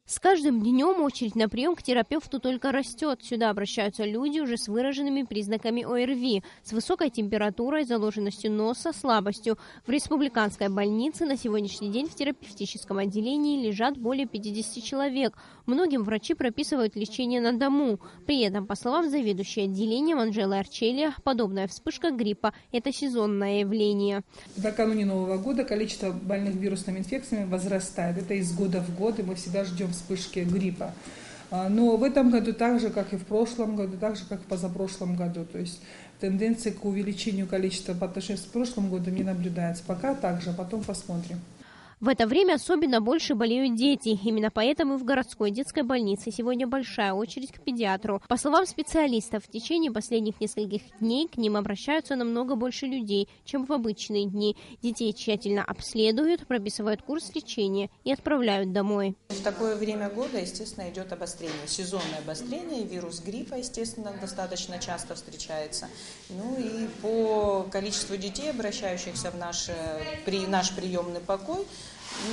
С каждым днем очередь на прием к терапевту только растет. Сюда обращаются люди уже с выраженными признаками ОРВИ, с высокой температурой, заложенностью носа, слабостью. В республиканской больнице на сегодняшний день в терапевтическом отделении лежат более 50 человек. Многим врачи прописывают лечение на дому. При этом, по словам заведующей отделением Анжелы Арчелия, подобная вспышка гриппа – это сезонное явление. Накануне Нового года количество больных вирусными инфекциями возрастает. Это из года в год, и мы всегда ждем вспышки гриппа. Но в этом году так же, как и в прошлом году, так же, как и в позапрошлом году. То есть тенденция к увеличению количества по отношению с прошлым годом не наблюдается. Пока так же, а потом посмотрим. В это время особенно больше болеют дети. Именно поэтому в городской детской больнице сегодня большая очередь к педиатру. По словам специалистов, в течение последних нескольких дней к ним обращаются намного больше людей, чем в обычные дни. Детей тщательно обследуют, прописывают курс лечения и отправляют домой. В такое время года, естественно, идет обострение, сезонное обострение. Вирус гриппа, естественно, достаточно часто встречается. Ну и по количеству детей, обращающихся в наш приемный покой,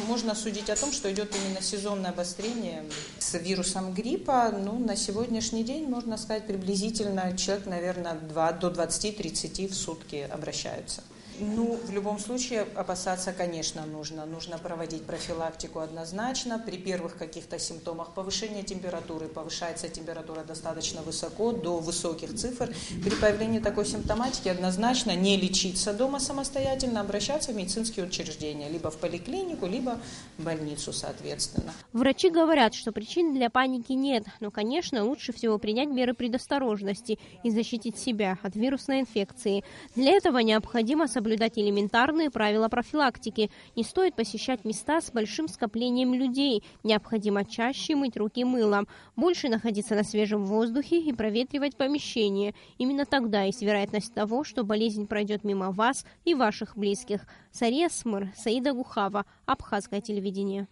можно судить о том, что идет именно сезонное обострение с вирусом гриппа. Ну, на сегодняшний день, можно сказать, приблизительно человек, наверное, до 20-30 в сутки обращаются. Ну, в любом случае, опасаться, конечно, нужно. Нужно проводить профилактику однозначно. При первых каких-то симптомах повышения температуры, повышается температура достаточно высоко, до высоких цифр. При появлении такой симптоматики однозначно не лечиться дома самостоятельно, обращаться в медицинские учреждения, либо в поликлинику, либо в больницу, соответственно. Врачи говорят, что причин для паники нет, но, конечно, лучше всего принять меры предосторожности и защитить себя от вирусной инфекции. Для этого необходимо соблюдать элементарные правила профилактики. Не стоит посещать места с большим скоплением людей. Необходимо чаще мыть руки мылом, больше находиться на свежем воздухе и проветривать помещение. Именно тогда есть вероятность того, что болезнь пройдет мимо вас и ваших близких. Сария Смыр, Саида Гухава, Абхазское телевидение.